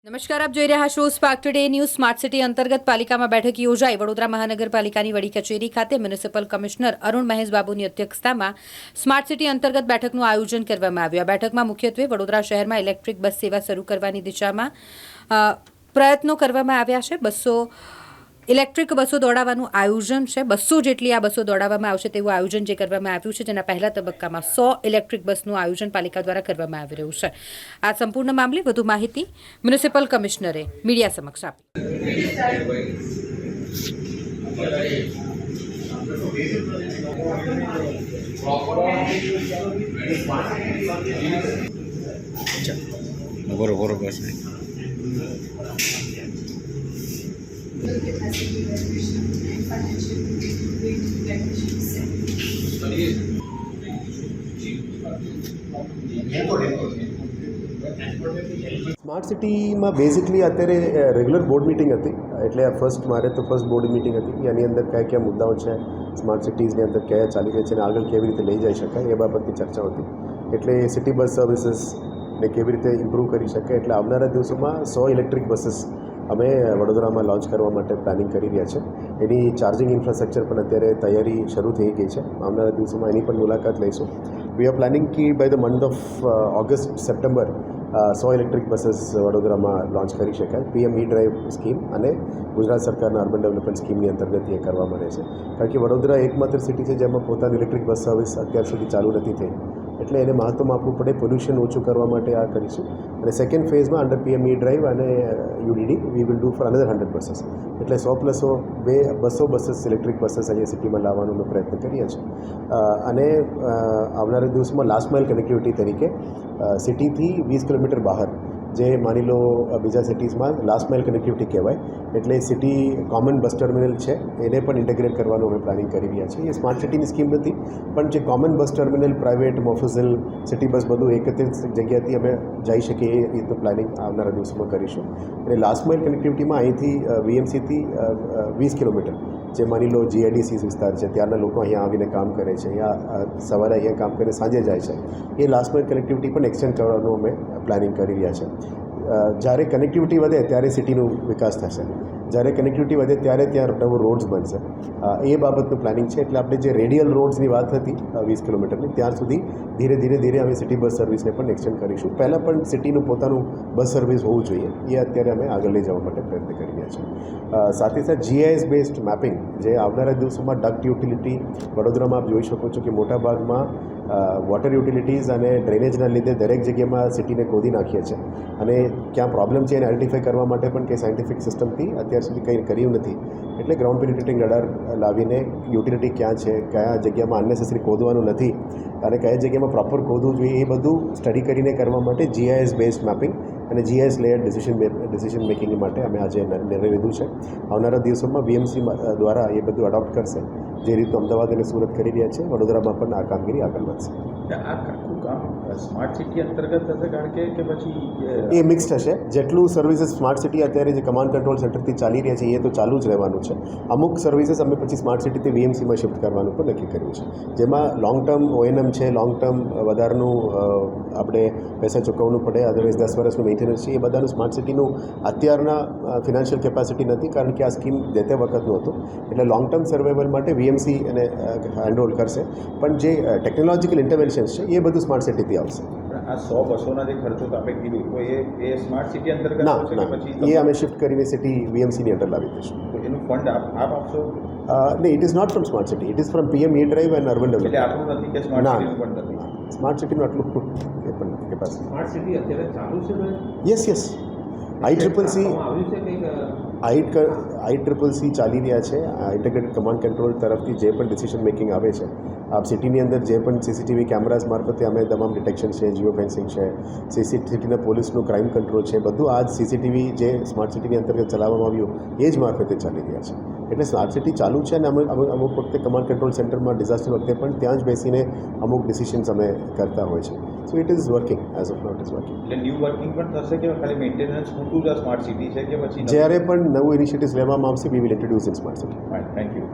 નમસ્કાર, આપ જોઈ રહ્યા છો spark today news. Smart city અંતર્ગત પાલિકામાં બેઠક યોજાઈ. વડોદરા મહાનગરપાલિકાની વડી કચેરી ખાતે મ્યુનિસિપલ કમિશનર અરુણ મહેશ બાબુની અધ્યક્ષતામાં સ્માર્ટ સિટી અંતર્ગત બેઠકનું આયોજન કરવામાં આવ્યું. આ બેઠકમાં મુખ્યત્વે વડોદરા શહેરમાં ઇલેક્ટ્રિક બસ સેવા શરૂ કરવાની દિશામાં પ્રયત્નો કરવામાં આવ્યા છે. ઇલેક્ટ્રિક બસો દોડાવવાનું આયોજન છે. 200 જેટલી આ બસો દોડાવવામાં આવશે તેવું આયોજન જે કરવામાં આવ્યું છે, જેના પહેલા તબક્કામાં 100 ઇલેક્ટ્રિક બસનું આયોજન પાલિકા દ્વારા કરવામાં આવી રહ્યું છે. આ સંપૂર્ણ મામલે વધુ માહિતી મ્યુનિસિપલ કમિશનરે મીડિયા સમક્ષ આપી. Capacity evaluation and financial smart સિટીમાં બેઝિકલી અત્યારે રેગ્યુલર બોર્ડ મિટિંગ હતી, એટલે આ ફર્સ્ટ બોર્ડ મિટિંગ હતી. એની અંદર કયા કયા મુદ્દાઓ છે, સ્માર્ટ સિટીઝની અંદર કયા ચાલી રહી છે અને આગળ કેવી રીતે લઈ જઈ શકાય એ બાબતની ચર્ચા હતી. એટલે સિટી બસ સર્વિસીસને કેવી રીતે ઇમ્પ્રૂવ કરી શકાય, એટલે આવનારા દિવસોમાં 100 ઇલેક્ટ્રિક બસીસ અમે વડોદરામાં લોન્ચ કરવા માટે પ્લાનિંગ કરી રહ્યા છે. એની ચાર્જિંગ ઇન્ફ્રાસ્ટ્રક્ચર પણ અત્યારે તૈયારી શરૂ થઈ ગઈ છે. આવનારા દિવસોમાં એની પણ મુલાકાત લઈશું. વી આર પ્લાનિંગ કે by the month of August September 100 electric buses વડોદરામાં લોન્ચ કરી શકાય. પીએમ ઈ ડ્રાઈવ સ્કીમ અને ગુજરાત સરકારના અર્બન ડેવલપમેન્ટ સ્કીમની અંતર્ગત એ કરવામાં રહેશે. કારણ કે વડોદરા એકમાત્ર સિટી છે જેમાં પોતાની ઇલેક્ટ્રિક બસ સર્વિસ અત્યાર સુધી ચાલુ નથી થઈ, એટલે એને મહત્ત્વ આપવું પડે. પોલ્યુશન ઓછું કરવા માટે આ કરીશું. અને સેકન્ડ ફેઝમાં અંડર પીએમ ઈ ડ્રાઈવ અને યુડીડી we will do for another 100 buses. એટલે 200 બસીસ ઇલેક્ટ્રિક બસીસ અહીંયા સિટીમાં લાવવાનો અમે પ્રયત્ન કરીએ છીએ. અને આવનારા દિવસમાં લાસ્ટ માઇલ કનેક્ટિવિટી તરીકે સિટીથી 20 કિલોમીટર બહાર, જે માની લો બીજા સિટીઝમાં લાસ્ટ માઇલ કનેક્ટિવિટી કહેવાય, એટલે સિટી કોમન બસ ટર્મિનલ છે એને પણ ઇન્ટિગ્રેટ કરવાનું અમે પ્લાનિંગ કરી રહ્યા છીએ. એ સ્માર્ટ સિટીની સ્કીમ નથી, પણ જે કોમન બસ ટર્મિનલ, પ્રાઇવેટ, મોફિઝલ, સિટી બસ બધું એકત્રિત જગ્યાથી અમે જઈ શકીએ એ રીતનું પ્લાનિંગ આવનારા દિવસોમાં કરીશું. અને લાસ્ટ માઇલ કનેક્ટિવિટીમાં અહીંથી વીએમસીથી 20 કિલોમીટર, જે માની લો જીઆઈડીસી વિસ્તાર છે, ત્યાંના લોકો અહીંયા આવીને કામ કરે છે, અહીંયા સવારે અહીંયા કામ કરીને સાંજે જાય છે, એ લાસ્ટ માઇલ કનેક્ટિવિટી પણ એક્સટેન્ડ કરવાનું અમે પ્લાનિંગ કરી રહ્યા છે. જ્યારે કનેક્ટિવિટી વધે ત્યારે સિટીનું વિકાસ થશે. જ્યારે કનેક્ટિવિટી વધે ત્યારે ત્યાં નવો રોડ્સ બનશે. એ બાબતનું પ્લાનિંગ છે. એટલે આપણે જે રેડિયલ રોડ્સની વાત હતી 20 કિલોમીટરની, ત્યાં સુધી ધીરે અમે સિટી બસ સર્વિસને પણ એક્સટેન્ડ કરીશું. પહેલાં પણ સિટીનું પોતાનું બસ સર્વિસ હોવું જોઈએ, એ અત્યારે અમે આગળ લઈ જવા માટે પ્રયત્ન કરી રહ્યા છીએ. સાથે સાથે જીઆઈએસ બેઝડ મેપિંગ, જે આવનારા દિવસોમાં ડક્ટ યુટિલિટી વડોદરામાં આપ જોઈ શકો છો કે મોટાભાગમાં વોટર યુટિલિટીઝ અને ડ્રેનેજના લીધે દરેક જગ્યામાં સિટીને ખોદી નાખીએ છીએ. અને ક્યાં પ્રોબ્લેમ છે એને આઈડેન્ટિફાઈ કરવા માટે પણ કંઈ સાયન્ટિફિક સિસ્ટમથી અત્યાર સુધી કંઈ કર્યું નથી. એટલે ગ્રાઉન્ડ પેનિટ્રેટિંગ રડાર લાવીને યુટિલિટી ક્યાં છે, કયા જગ્યામાં અનનેસેસરી ખોદવાનું નથી અને કયા જગ્યામાં પ્રોપર ખોદવું જોઈએ, એ બધું સ્ટડી કરીને કરવા માટે જીઆઈએસ બેઝડ મેપિંગ અને જીઆઈએસ લેયર ડિસિઝન મેકિંગ માટે અમે આજે નિર્ણય લીધું છે. આવનારા દિવસોમાં વીએમસી દ્વારા એ બધું અડોપ્ટ કરશે. જે રીતનું અમદાવાદ અને સુરત કરી રહ્યા છે, વડોદરામાં પણ આ કામગીરી આગળ વધશે. આ આખું કામ સ્માર્ટ સિટી અંતર્ગત થશે, કારણ કે પછી એ મિક્સ થશે. જેટલું સર્વિસીસ સ્માર્ટ સિટી અત્યારે જે કમાન્ડ કંટ્રોલ સેન્ટરથી ચાલી રહ્યા છે એ તો ચાલુ જ રહેવાનું છે. અમુક સર્વિસીસ અમે પછી સ્માર્ટ સિટીથી વીએમસીમાં શિફ્ટ કરવાનું પણ નક્કી કર્યું છે, જેમાં લોંગ ટર્મ ઓએનએમ છે, લોંગ ટર્મ વધારાનું આપણે પૈસા ચૂકવવું પડે, અદરવાઇઝ 10 વર્ષનું મેન્ટેનન્સ છે, એ બધાનું સ્માર્ટ સિટીનું અત્યારના ફિનાન્શિયલ કેપેસિટી નથી, કારણ કે આ સ્કીમ દેતે વખતનું હતું. એટલે લોંગ ટર્મ સર્વાઈવલ માટે વીએમસી એને હેન્ડઓવર કરશે. પણ જે ટેકનોલોજીકલ ઇન્ટરવેન્શન્સ છે એ બધું સ્માર્ટ સિટીથી આવશે. આ 100 બસોના જે ખર્ચો આપણે કીધું, તો એ સ્માર્ટ સિટી અંતર્ગત ના, એ અમે શિફ્ટ કરીને સિટી વીએમસીની અંડર લાવી દઈશું. તો એનું ફંડ આપ આપશો? નહીં, it is not from smart city, it is from PM E drive and urban development. એટલે આટલું નથી કે સ્માર્ટ સિટીનું ફંડ નથી. સ્માર્ટ સિટીનું આટલું એ પણ નથી કેપાસિટી. સ્માર્ટ સિટી અત્યારે ચાલુ છે? યસ ICCC ચાલી રહ્યા છે. ઇન્ટિગ્રેટેડ કમાન્ડ કંટ્રોલ તરફથી જે પણ ડિસિઝન મેકિંગ આવે છે, આપ સિટીની અંદર જે પણ સીસીટીવી કેમેરાઝ મારફતે અમે તમામ ડિટેક્શન છે, જીઓ ફેન્સિંગ છે, સિટીના પોલીસનું ક્રાઇમ કંટ્રોલ છે, બધું આ જ સીસીટીવી જે સ્માર્ટ સિટીની અંતર્ગત ચલાવવામાં આવ્યું એ જ મારફતે ચાલી રહ્યા છે. એટલે સ્માર્ટ સિટી ચાલુ છે અને અમુક વખતે કમાન્ડ કંટ્રોલ સેન્ટરમાં ડિઝાસ્ટર વખતે પણ ત્યાં જ બેસીને અમુક ડિસિશન્સ અમે કરતા હોય છે. So it is working, as of now it is working. એટલે ન્યૂ વર્કિંગ પણ થશે કે ખાલી મેન્ટેનન્સ પૂરતું જ સ્માર્ટ સિટી છે કે પછી જ્યારે પણ નવું ઇનિશિયેટિવ્સ લેવામાં આવશે, we will introduce in smart city. Thank you.